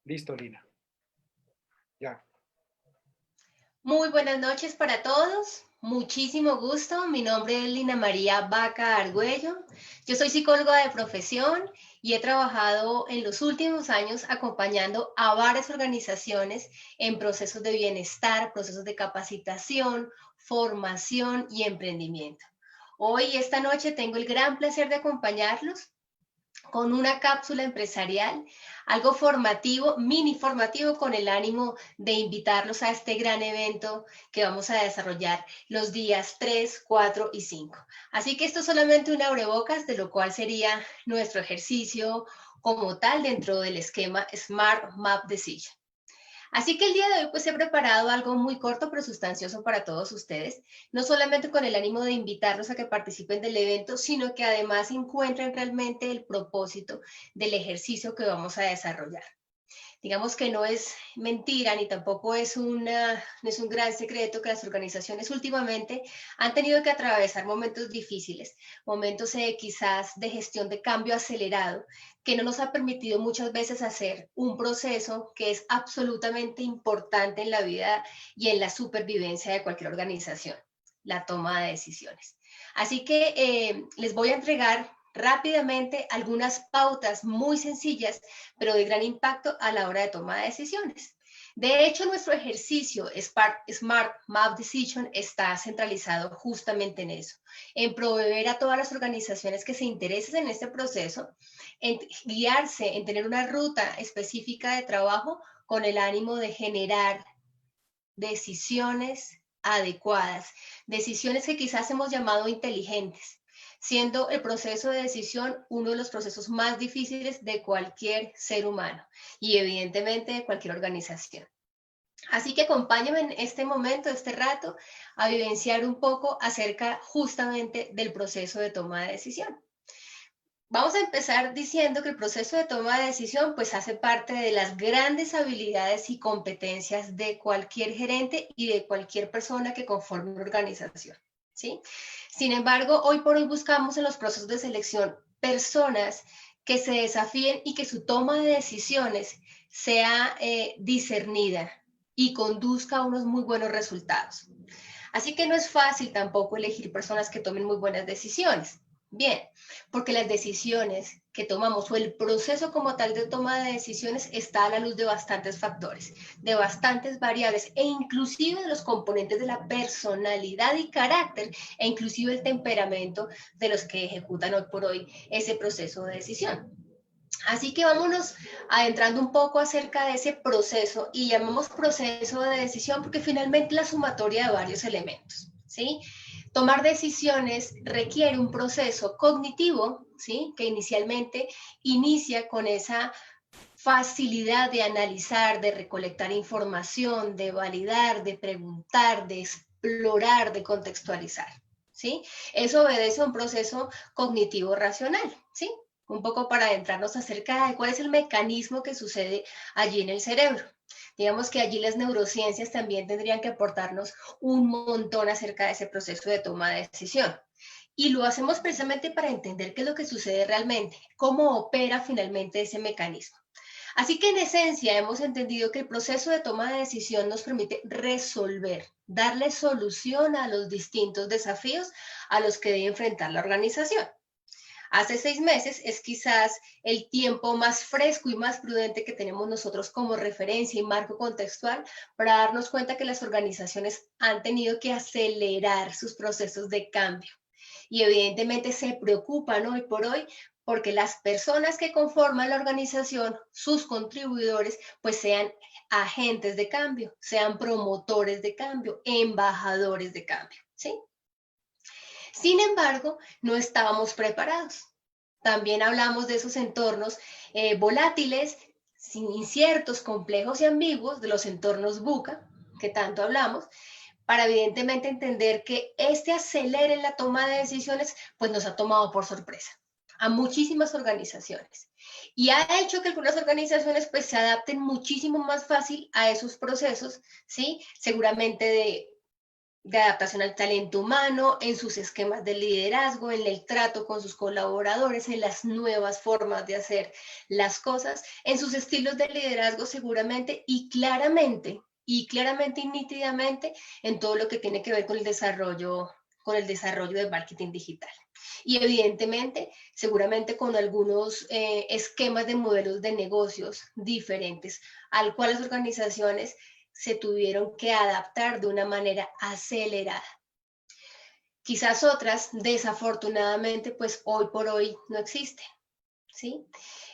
Listo, Lina. Ya. Muy buenas noches para todos. Muchísimo gusto. Mi nombre es Lina María Vaca Argüello. Yo soy psicóloga de profesión y he trabajado en los últimos años acompañando a varias organizaciones en procesos de bienestar, procesos de capacitación, formación y emprendimiento. Hoy, esta noche, tengo el gran placer de acompañarlos con una cápsula empresarial, algo formativo, mini formativo, con el ánimo de invitarlos a este gran evento que vamos a desarrollar los días 3, 4 y 5. Así que esto es solamente un abrebocas de lo cual sería nuestro ejercicio como tal dentro del esquema Smart Map Decision. Así que el día de hoy pues he preparado algo muy corto pero sustancioso para todos ustedes, no solamente con el ánimo de invitarlos a que participen del evento, sino que además encuentren realmente el propósito del ejercicio que vamos a desarrollar. Digamos que no es mentira ni tampoco no es un gran secreto que las organizaciones últimamente han tenido que atravesar momentos difíciles, momentos quizás de gestión de cambio acelerado, que no nos ha permitido muchas veces hacer un proceso que es absolutamente importante en la vida y en la supervivencia de cualquier organización, la toma de decisiones. Así que les voy a entregar rápidamente algunas pautas muy sencillas, pero de gran impacto a la hora de toma de decisiones. De hecho, nuestro ejercicio Smart Map Decision está centralizado justamente en eso, en proveer a todas las organizaciones que se interesen en este proceso, en guiarse, en tener una ruta específica de trabajo con el ánimo de generar decisiones adecuadas, decisiones que quizás hemos llamado inteligentes, siendo el proceso de decisión uno de los procesos más difíciles de cualquier ser humano y evidentemente de cualquier organización. Así que acompáñenme en este momento, este rato, a vivenciar un poco acerca justamente del proceso de toma de decisión. Vamos a empezar diciendo que el proceso de toma de decisión pues hace parte de las grandes habilidades y competencias de cualquier gerente y de cualquier persona que conforme una organización, ¿sí? Sin embargo, hoy por hoy buscamos en los procesos de selección personas que se desafíen y que su toma de decisiones sea discernida y conduzca a unos muy buenos resultados. Así que no es fácil tampoco elegir personas que tomen muy buenas decisiones. Bien, porque las decisiones que tomamos o el proceso como tal de toma de decisiones está a la luz de bastantes factores, de bastantes variables e inclusive de los componentes de la personalidad y carácter e inclusive el temperamento de los que ejecutan hoy por hoy ese proceso de decisión. Así que vámonos adentrando un poco acerca de ese proceso y llamamos proceso de decisión porque finalmente la sumatoria de varios elementos, ¿sí? Tomar decisiones requiere un proceso cognitivo, ¿sí? Que inicialmente inicia con esa facilidad de analizar, de recolectar información, de validar, de preguntar, de explorar, de contextualizar, ¿sí? Eso obedece a un proceso cognitivo racional, ¿sí? Un poco para adentrarnos acerca de cuál es el mecanismo que sucede allí en el cerebro. Digamos que allí las neurociencias también tendrían que aportarnos un montón acerca de ese proceso de toma de decisión. Y lo hacemos precisamente para entender qué es lo que sucede realmente, cómo opera finalmente ese mecanismo. Así que en esencia hemos entendido que el proceso de toma de decisión nos permite resolver, darle solución a los distintos desafíos a los que debe enfrentar la organización. Hace 6 meses es quizás el tiempo más fresco y más prudente que tenemos nosotros como referencia y marco contextual para darnos cuenta que las organizaciones han tenido que acelerar sus procesos de cambio y evidentemente se preocupan hoy por hoy porque las personas que conforman la organización, sus contribuidores, pues sean agentes de cambio, sean promotores de cambio, embajadores de cambio, ¿sí? Sin embargo, no estábamos preparados. También hablamos de esos entornos volátiles, inciertos, complejos y ambiguos, de los entornos VUCA, que tanto hablamos, para evidentemente entender que este acelere en la toma de decisiones, pues nos ha tomado por sorpresa a muchísimas organizaciones y ha hecho que algunas organizaciones pues se adapten muchísimo más fácil a esos procesos, ¿sí? Seguramente de adaptación al talento humano, en sus esquemas de liderazgo, en el trato con sus colaboradores, en las nuevas formas de hacer las cosas, en sus estilos de liderazgo seguramente y claramente y nítidamente en todo lo que tiene que ver con el desarrollo de marketing digital. Y evidentemente, seguramente con algunos esquemas de modelos de negocios diferentes, al cual las organizaciones se tuvieron que adaptar de una manera acelerada. Quizás otras, desafortunadamente, pues hoy por hoy no existen, ¿sí?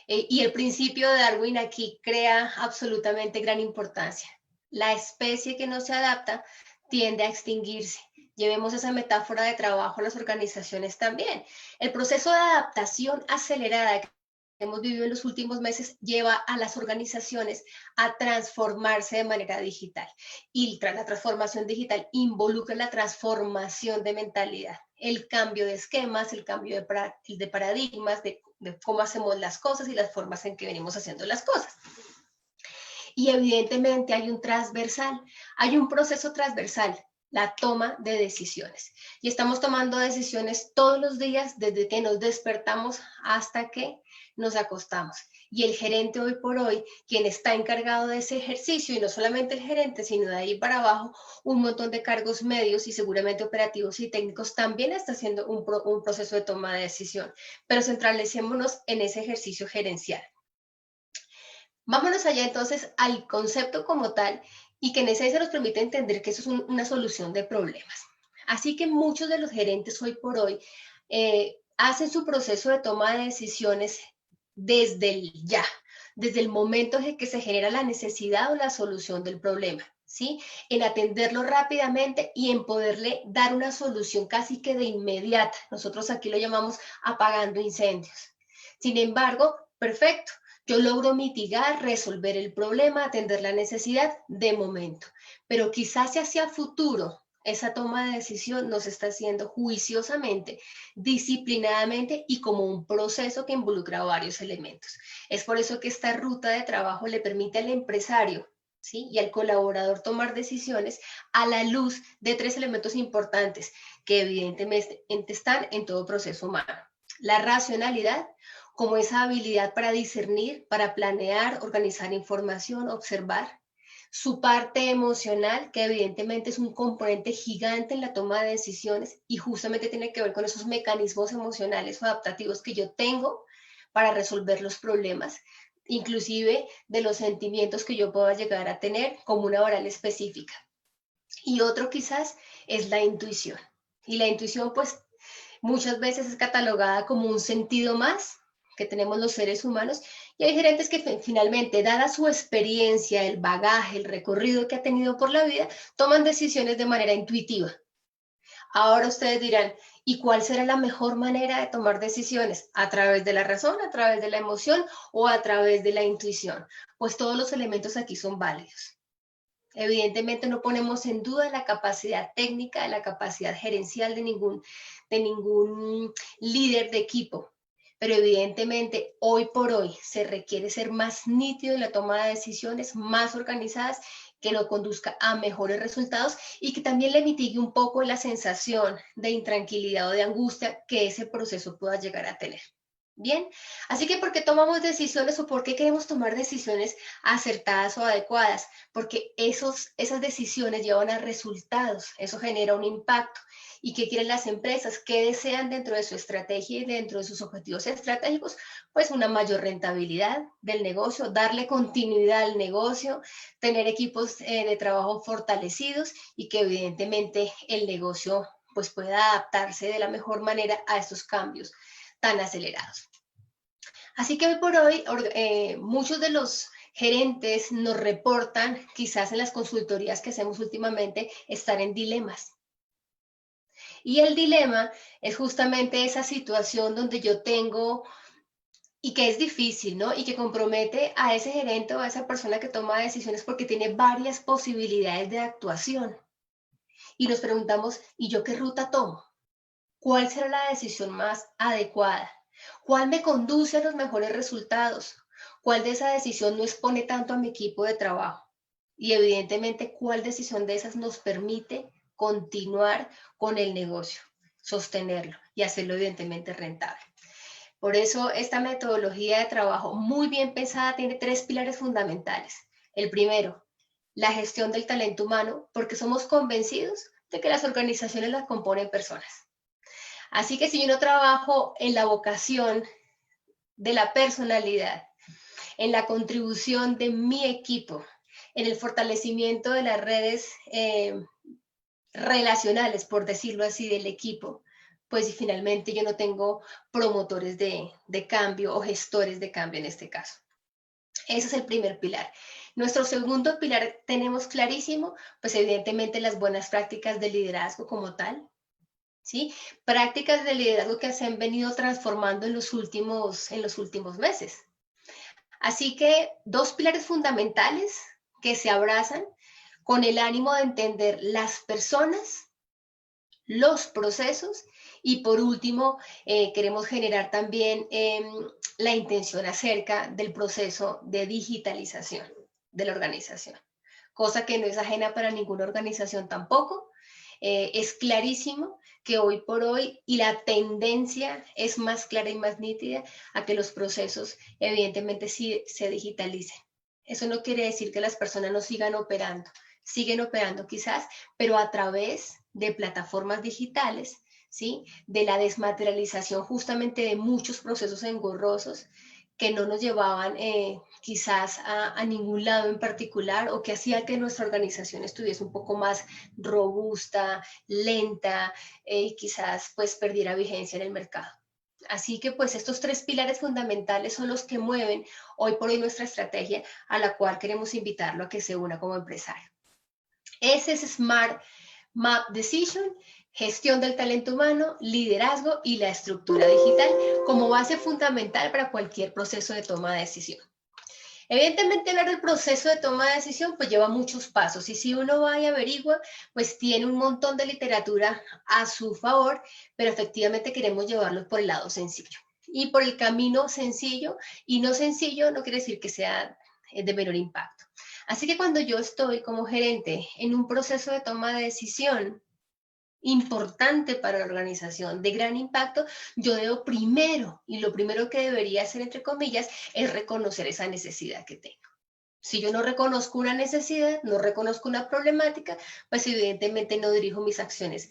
Y el principio de Darwin aquí crea absolutamente gran importancia. La especie que no se adapta tiende a extinguirse. Llevemos esa metáfora de trabajo a las organizaciones también. El proceso de adaptación acelerada que hemos vivido en los últimos meses lleva a las organizaciones a transformarse de manera digital. Y la transformación digital involucra la transformación de mentalidad, el cambio de esquemas, el cambio de paradigmas, de cómo hacemos las cosas y las formas en que venimos haciendo las cosas. Y evidentemente hay un proceso transversal, la toma de decisiones. Y estamos tomando decisiones todos los días, desde que nos despertamos hasta que nos acostamos. Y el gerente hoy por hoy, quien está encargado de ese ejercicio, y no solamente el gerente, sino de ahí para abajo, un montón de cargos medios y seguramente operativos y técnicos, también está haciendo un proceso de toma de decisión. Pero centralicémonos en ese ejercicio gerencial. Vámonos allá entonces al concepto como tal y que en esencia nos permite entender que eso es una solución de problemas. Así que muchos de los gerentes hoy por hoy hacen su proceso de toma de decisiones desde el ya, desde el momento en que se genera la necesidad o la solución del problema, ¿sí? En atenderlo rápidamente y en poderle dar una solución casi que de inmediata. Nosotros aquí lo llamamos apagando incendios. Sin embargo, perfecto. Yo logro mitigar, resolver el problema, atender la necesidad de momento, pero quizás hacia futuro esa toma de decisión no se está haciendo juiciosamente, disciplinadamente y como un proceso que involucra varios elementos. Es por eso que esta ruta de trabajo le permite al empresario, ¿sí?, y al colaborador tomar decisiones a la luz de 3 elementos importantes que evidentemente están en todo proceso humano. La racionalidad, como esa habilidad para discernir, para planear, organizar información, observar. Su parte emocional, que evidentemente es un componente gigante en la toma de decisiones y justamente tiene que ver con esos mecanismos emocionales o adaptativos que yo tengo para resolver los problemas, inclusive de los sentimientos que yo pueda llegar a tener como una oral específica. Y otro quizás es la intuición. Y la intuición pues muchas veces es catalogada como un sentido más que tenemos los seres humanos, y hay gerentes que finalmente, dada su experiencia, el bagaje, el recorrido que ha tenido por la vida, toman decisiones de manera intuitiva. Ahora ustedes dirán, ¿y cuál será la mejor manera de tomar decisiones? ¿A través de la razón, a través de la emoción o a través de la intuición? Pues todos los elementos aquí son válidos. Evidentemente no ponemos en duda la capacidad técnica, la capacidad gerencial de ningún líder de equipo, pero evidentemente hoy por hoy se requiere ser más nítido en la toma de decisiones, más organizadas, que lo conduzca a mejores resultados y que también le mitigue un poco la sensación de intranquilidad o de angustia que ese proceso pueda llegar a tener. Bien, así que ¿por qué tomamos decisiones o por qué queremos tomar decisiones acertadas o adecuadas? Porque esas decisiones llevan a resultados, eso genera un impacto. ¿Y qué quieren las empresas? ¿Qué desean dentro de su estrategia y dentro de sus objetivos estratégicos? Pues una mayor rentabilidad del negocio, darle continuidad al negocio, tener equipos de trabajo fortalecidos y que evidentemente el negocio pues pueda adaptarse de la mejor manera a estos cambios tan acelerados. Así que hoy por hoy muchos de los gerentes nos reportan, quizás en las consultorías que hacemos últimamente, estar en dilemas. Y el dilema es justamente esa situación donde yo tengo, y que es difícil, ¿no? Y que compromete a ese gerente o a esa persona que toma decisiones porque tiene varias posibilidades de actuación. Y nos preguntamos, ¿y yo qué ruta tomo? ¿Cuál será la decisión más adecuada? ¿Cuál me conduce a los mejores resultados? ¿Cuál de esa decisión no expone tanto a mi equipo de trabajo? Y evidentemente, ¿cuál decisión de esas nos permite continuar con el negocio, sostenerlo y hacerlo evidentemente rentable. Por eso esta metodología de trabajo muy bien pensada tiene 3 pilares fundamentales. El primero, la gestión del talento humano, porque somos convencidos de que las organizaciones las componen personas. Así que si yo no trabajo en la vocación de la personalidad, en la contribución de mi equipo, en el fortalecimiento de las redes relacionales, por decirlo así, del equipo, pues si finalmente yo no tengo promotores de cambio o gestores de cambio en este caso. Ese es el primer pilar. Nuestro segundo pilar tenemos clarísimo, pues evidentemente las buenas prácticas de liderazgo como tal, ¿sí? Prácticas de liderazgo que se han venido transformando en los últimos meses. Así que 2 pilares fundamentales que se abrazan con el ánimo de entender las personas, los procesos y por último queremos generar también la intención acerca del proceso de digitalización de la organización, cosa que no es ajena para ninguna organización tampoco. Es clarísimo que hoy por hoy y la tendencia es más clara y más nítida a que los procesos evidentemente sí se digitalicen. Eso no quiere decir que las personas no sigan operando, siguen operando quizás, pero a través de plataformas digitales, ¿sí? De la desmaterialización justamente de muchos procesos engorrosos que no nos llevaban quizás a ningún lado en particular o que hacía que nuestra organización estuviese un poco más robusta, lenta y quizás pues perdiera vigencia en el mercado. Así que pues estos 3 pilares fundamentales son los que mueven hoy por hoy nuestra estrategia a la cual queremos invitarlo a que se una como empresario. Ese es Smart Map Decision, gestión del talento humano, liderazgo y la estructura digital como base fundamental para cualquier proceso de toma de decisión. Evidentemente hablar del proceso de toma de decisión pues lleva muchos pasos y si uno va y averigua pues tiene un montón de literatura a su favor, pero efectivamente queremos llevarlo por el lado sencillo. Y por el camino sencillo y no sencillo no quiere decir que sea de menor impacto. Así que cuando yo estoy como gerente en un proceso de toma de decisión importante para la organización, de gran impacto, yo debo primero, y lo primero que debería hacer, entre comillas, es reconocer esa necesidad que tengo. Si yo no reconozco una necesidad, no reconozco una problemática, pues evidentemente no dirijo mis acciones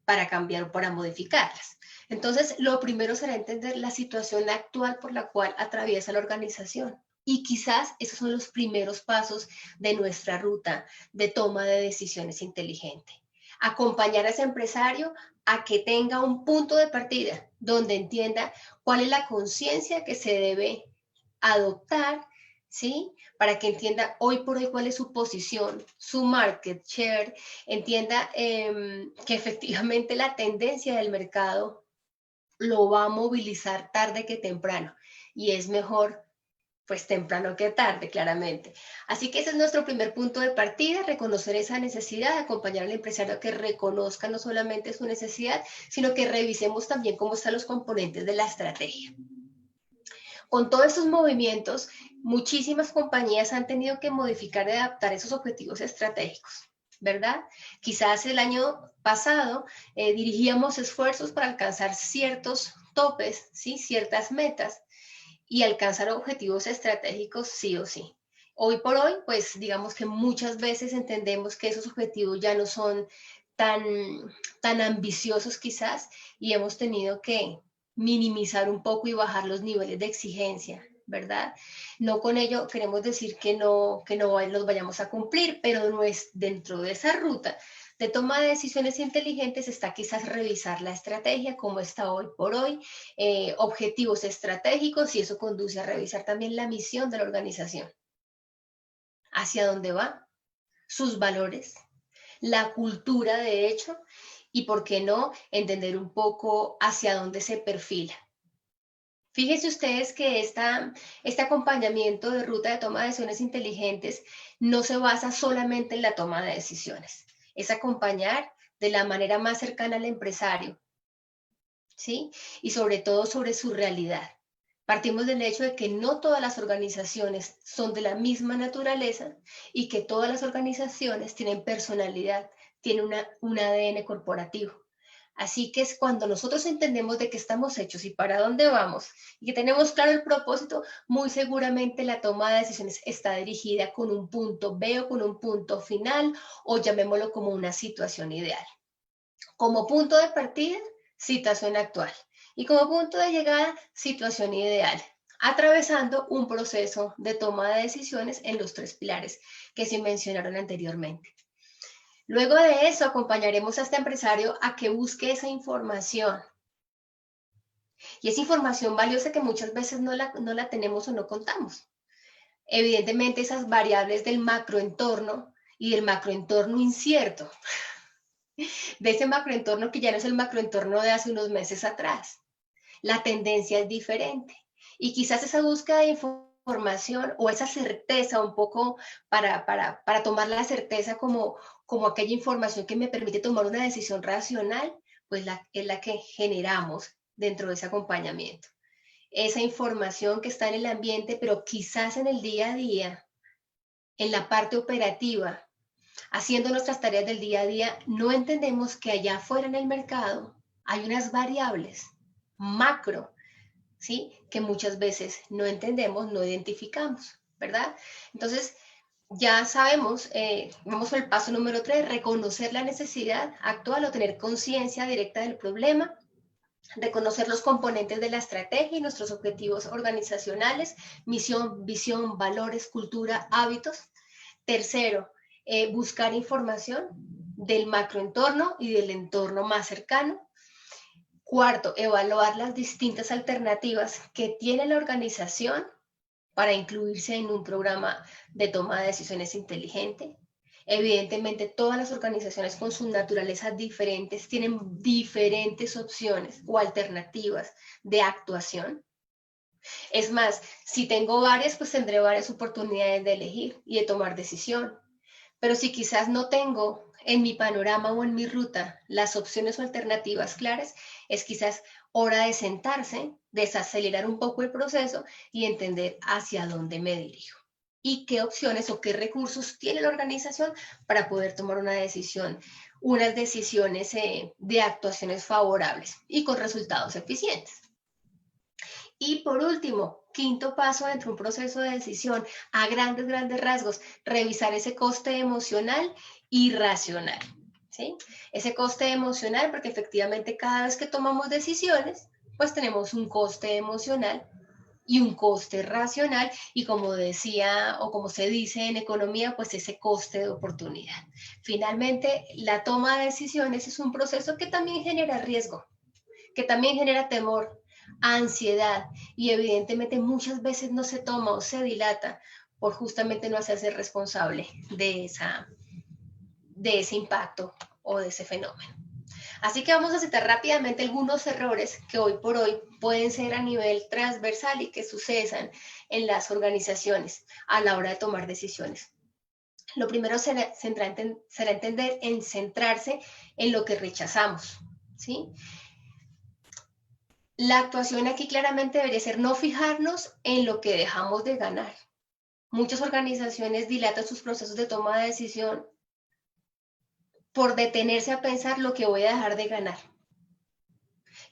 para cambiar o para modificarlas. Entonces, lo primero será entender la situación actual por la cual atraviesa la organización. Y quizás esos son los primeros pasos de nuestra ruta de toma de decisiones inteligente. Acompañar a ese empresario a que tenga un punto de partida donde entienda cuál es la conciencia que se debe adoptar, ¿sí? Para que entienda hoy por hoy cuál es su posición, su market share, entienda que efectivamente la tendencia del mercado lo va a movilizar tarde que temprano y es mejor pues temprano que tarde, claramente. Así que ese es nuestro primer punto de partida, reconocer esa necesidad, acompañar al empresario a que reconozca no solamente su necesidad, sino que revisemos también cómo están los componentes de la estrategia. Con todos estos movimientos, muchísimas compañías han tenido que modificar y adaptar esos objetivos estratégicos, ¿verdad? Quizás el año pasado dirigíamos esfuerzos para alcanzar ciertos topes, ¿sí? Ciertas metas, y alcanzar objetivos estratégicos sí o sí. Hoy por hoy, pues digamos que muchas veces entendemos que esos objetivos ya no son tan ambiciosos quizás y hemos tenido que minimizar un poco y bajar los niveles de exigencia, ¿verdad? No con ello queremos decir que no los vayamos a cumplir, pero no es dentro de esa ruta de toma de decisiones inteligentes está quizás revisar la estrategia, cómo está hoy por hoy, objetivos estratégicos y eso conduce a revisar también la misión de la organización. ¿Hacia dónde va? Sus valores, la cultura de hecho y, por qué no, entender un poco hacia dónde se perfila. Fíjense ustedes que este acompañamiento de ruta de toma de decisiones inteligentes no se basa solamente en la toma de decisiones, es acompañar de la manera más cercana al empresario, ¿sí? Y sobre todo sobre su realidad. Partimos del hecho de que no todas las organizaciones son de la misma naturaleza y que todas las organizaciones tienen personalidad, tiene un ADN corporativo. Así que es cuando nosotros entendemos de qué estamos hechos y para dónde vamos, y que tenemos claro el propósito, muy seguramente la toma de decisiones está dirigida con un punto B o con un punto final, o llamémoslo como una situación ideal. Como punto de partida, situación actual. Y como punto de llegada, situación ideal, atravesando un proceso de toma de decisiones en los 3 pilares que se mencionaron anteriormente. Luego de eso, acompañaremos a este empresario a que busque esa información. Y esa información valiosa que muchas veces no la tenemos o no contamos. Evidentemente, esas variables del macroentorno y del macroentorno incierto, de ese macroentorno que ya no es el macroentorno de hace unos meses atrás. La tendencia es diferente. Y quizás esa búsqueda de información o esa certeza un poco para tomar la certeza como aquella información que me permite tomar una decisión racional, pues es la que generamos dentro de ese acompañamiento. Esa información que está en el ambiente, pero quizás en el día a día, en la parte operativa, haciendo nuestras tareas del día a día, no entendemos que allá afuera en el mercado hay unas variables macro, ¿sí? Que muchas veces no entendemos, no identificamos, ¿verdad? Entonces, ya sabemos, vamos al paso número 3, reconocer la necesidad actual o tener conciencia directa del problema, reconocer los componentes de la estrategia y nuestros objetivos organizacionales, misión, visión, valores, cultura, hábitos. Tercero, buscar información del macroentorno y del entorno más cercano. Cuarto, evaluar las distintas alternativas que tiene la organización para incluirse en un programa de toma de decisiones inteligente. Evidentemente, todas las organizaciones con sus naturalezas diferentes tienen diferentes opciones o alternativas de actuación. Es más, si tengo varias, pues tendré varias oportunidades de elegir y de tomar decisión. Pero si quizás no tengo en mi panorama o en mi ruta las opciones o alternativas claras, es quizás hora de sentarse, desacelerar un poco el proceso y entender hacia dónde me dirijo y qué opciones o qué recursos tiene la organización para poder tomar una decisión, unas decisiones de actuaciones favorables y con resultados eficientes. Y por último, quinto paso dentro de un proceso de decisión, a grandes rasgos, revisar ese coste emocional y racional, ¿sí? Ese coste emocional, porque efectivamente cada vez que tomamos decisiones, pues tenemos un coste emocional y un coste racional, y como decía o como se dice en economía, pues ese coste de oportunidad. Finalmente, la toma de decisiones es un proceso que también genera riesgo, que también genera temor, ansiedad, y evidentemente muchas veces no se toma o se dilata por justamente no hacerse responsable de ese impacto o de ese fenómeno. Así que vamos a citar rápidamente algunos errores que hoy por hoy pueden ser a nivel transversal y que sucedan en las organizaciones a la hora de tomar decisiones. Lo primero será entender en centrarse en lo que rechazamos, ¿sí? La actuación aquí claramente debería ser no fijarnos en lo que dejamos de ganar. Muchas organizaciones dilatan sus procesos de toma de decisión por detenerse a pensar lo que voy a dejar de ganar.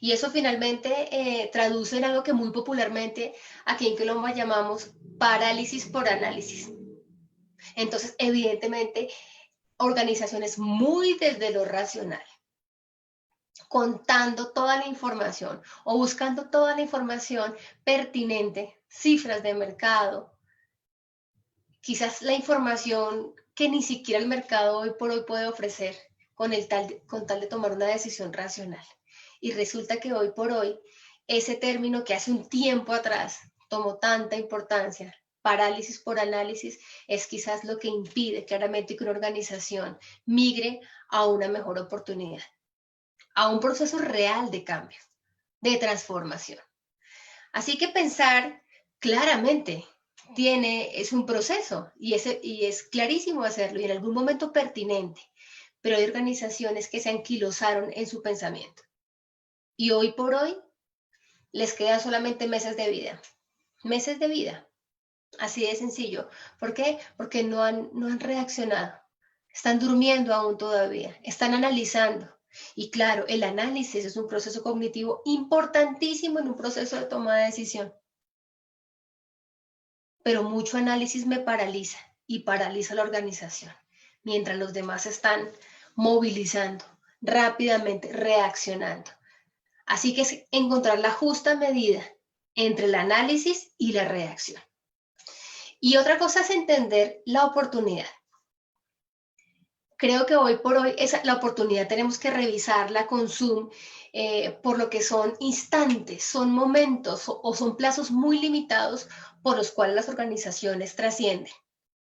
Y eso finalmente traduce en algo que muy popularmente aquí en Colombia llamamos parálisis por análisis. Entonces, evidentemente, organizaciones muy desde lo racional, contando toda la información o buscando toda la información pertinente, cifras de mercado, quizás la información que ni siquiera el mercado hoy por hoy puede ofrecer con tal de tomar una decisión racional. Y resulta que hoy por hoy, ese término que hace un tiempo atrás tomó tanta importancia, parálisis por análisis, es quizás lo que impide claramente que una organización migre a una mejor oportunidad, a un proceso real de cambio, de transformación. Así que pensar claramente es un proceso y es clarísimo hacerlo y en algún momento pertinente, pero hay organizaciones que se anquilosaron en su pensamiento y hoy por hoy les quedan solamente meses de vida, así de sencillo. ¿Por qué? Porque no han reaccionado. están durmiendo aún todavía, están analizando. Y claro, el análisis es un proceso cognitivo importantísimo en un proceso de toma de decisión. Pero mucho análisis me paraliza y paraliza la organización, mientras los demás están movilizando rápidamente, reaccionando. Así que es encontrar la justa medida entre el análisis y la reacción. Y otra cosa es entender la oportunidad. Creo que hoy por hoy la oportunidad tenemos que revisarla con Zoom por lo que son instantes, son momentos o son plazos muy limitados por los cuales las organizaciones trascienden.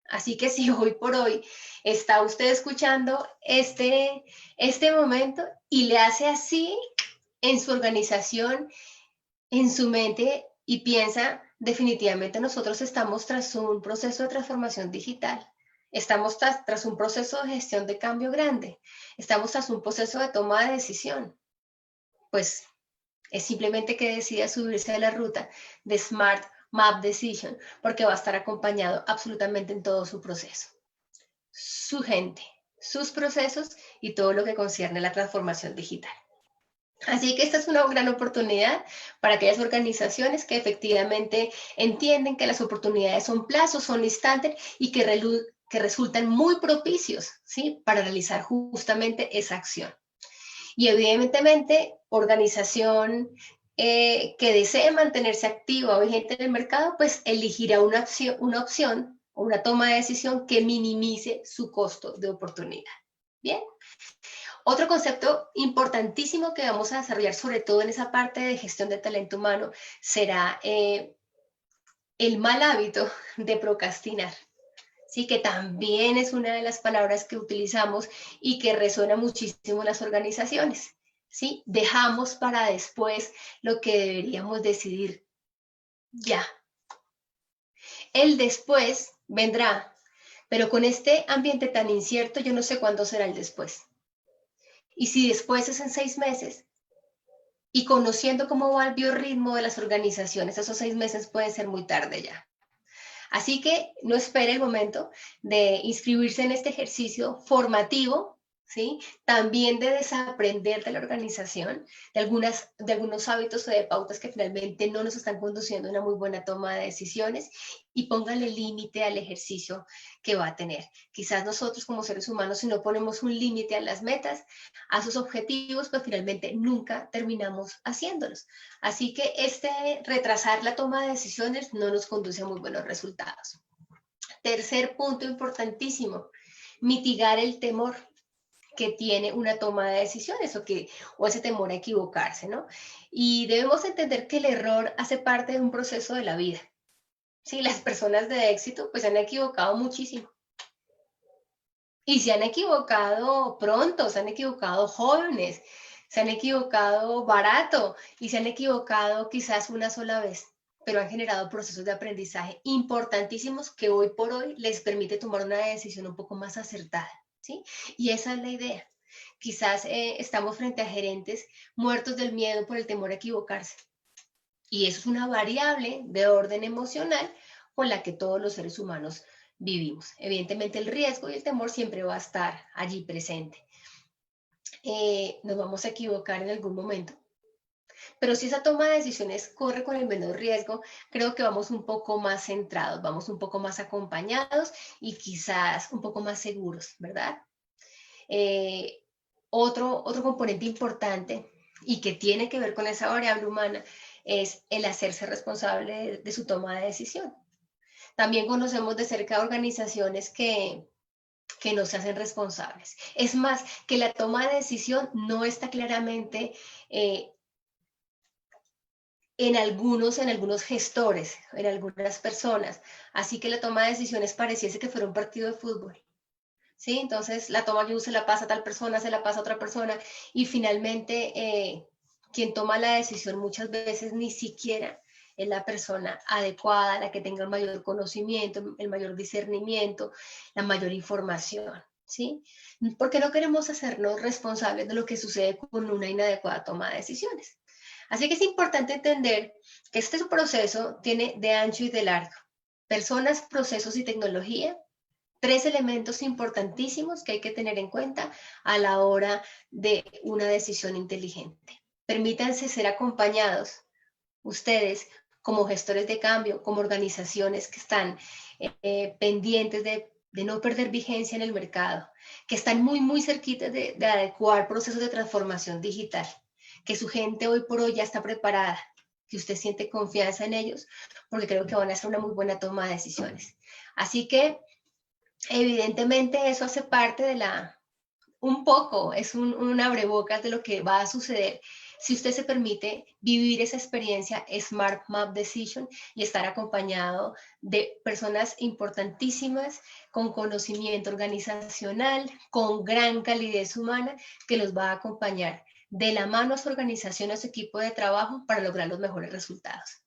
Así que si hoy por hoy está usted escuchando este momento y le hace así en su organización, en su mente y piensa, definitivamente nosotros estamos tras un proceso de transformación digital. Estamos tras un proceso de gestión de cambio grande. Estamos tras un proceso de toma de decisión. Pues es simplemente que decida subirse a la ruta de Smart Map Decision, porque va a estar acompañado absolutamente en todo su proceso. Su gente, sus procesos y todo lo que concierne a la transformación digital. Así que esta es una gran oportunidad para aquellas organizaciones que efectivamente entienden que las oportunidades son plazos, son instantes y que resultan muy propicios, ¿sí?, para realizar justamente esa acción. Y evidentemente, organización que desee mantenerse activa o vigente en el mercado, pues elegirá una opción o una toma de decisión que minimice su costo de oportunidad. Bien. Otro concepto importantísimo que vamos a desarrollar, sobre todo en esa parte de gestión de talento humano, será el mal hábito de procrastinar. Sí, que también es una de las palabras que utilizamos y que resuena muchísimo en las organizaciones. ¿Sí? Dejamos para después lo que deberíamos decidir ya. El después vendrá, pero con este ambiente tan incierto, yo no sé cuándo será el después. Y si después es en 6 meses, y conociendo cómo va el biorritmo de las organizaciones, esos 6 meses pueden ser muy tarde ya. Así que no espere el momento de inscribirse en este ejercicio formativo, ¿sí? También de desaprender de la organización, de algunos hábitos o de pautas que finalmente no nos están conduciendo a una muy buena toma de decisiones, y póngale límite al ejercicio que va a tener. Quizás nosotros como seres humanos, si no ponemos un límite a las metas, a sus objetivos, pues finalmente nunca terminamos haciéndolos. Así que retrasar la toma de decisiones no nos conduce a muy buenos resultados. Tercer punto importantísimo, mitigar el temor que tiene una toma de decisiones o ese temor a equivocarse, ¿no? Y debemos entender que el error hace parte de un proceso de la vida. Sí, las personas de éxito pues se han equivocado muchísimo. Y se han equivocado pronto, se han equivocado jóvenes, se han equivocado barato y se han equivocado quizás una sola vez, pero han generado procesos de aprendizaje importantísimos que hoy por hoy les permite tomar una decisión un poco más acertada, ¿sí? Y esa es la idea. Quizás estamos frente a gerentes muertos del miedo por el temor a equivocarse. Y eso es una variable de orden emocional con la que todos los seres humanos vivimos. Evidentemente el riesgo y el temor siempre va a estar allí presente. Nos vamos a equivocar en algún momento. Pero si esa toma de decisiones corre con el menor riesgo, creo que vamos un poco más centrados, vamos un poco más acompañados y quizás un poco más seguros, ¿verdad? Otro componente importante y que tiene que ver con esa variable humana es el hacerse responsable de su toma de decisión. También conocemos de cerca organizaciones que no se hacen responsables. Es más, que la toma de decisión no está claramente en algunos gestores, en algunas personas. Así que la toma de decisiones pareciese que fuera un partido de fútbol. ¿Sí? Entonces la toma yo se la pasa a tal persona, se la pasa a otra persona, y finalmente quien toma la decisión muchas veces ni siquiera es la persona adecuada, la que tenga el mayor conocimiento, el mayor discernimiento, la mayor información, ¿sí? Porque no queremos hacernos responsables de lo que sucede con una inadecuada toma de decisiones. Así que es importante entender que este proceso tiene de ancho y de largo. Personas, procesos y tecnología 3 elementos importantísimos que hay que tener en cuenta a la hora de una decisión inteligente. Permítanse ser acompañados ustedes como gestores de cambio, como organizaciones que están pendientes de no perder vigencia en el mercado, que están muy cerquitas de adecuar procesos de transformación digital, que su gente hoy por hoy ya está preparada, que usted siente confianza en ellos, porque creo que van a hacer una muy buena toma de decisiones. Así que, evidentemente, eso hace parte de un poco, es un abrebocas de lo que va a suceder si usted se permite vivir esa experiencia Smart Map Decision y estar acompañado de personas importantísimas con conocimiento organizacional, con gran calidez humana, que los va a acompañar de la mano a su organización, a su equipo de trabajo para lograr los mejores resultados.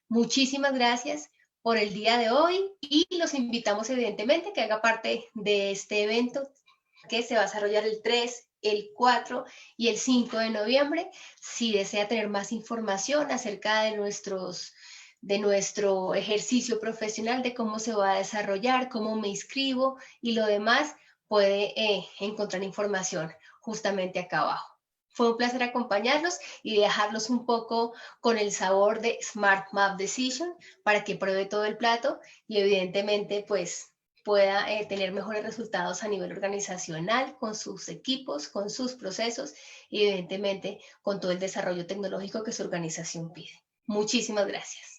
Muchísimas gracias por el día de hoy y los invitamos evidentemente que haga parte de este evento que se va a desarrollar el 3, el 4 y el 5 de noviembre. Si desea tener más información acerca de nuestro ejercicio profesional, de cómo se va a desarrollar, cómo me inscribo y lo demás, puede encontrar información justamente acá abajo. Fue un placer acompañarlos y dejarlos un poco con el sabor de Smart Map Decision para que pruebe todo el plato y evidentemente pues pueda tener mejores resultados a nivel organizacional, con sus equipos, con sus procesos y evidentemente con todo el desarrollo tecnológico que su organización pide. Muchísimas gracias.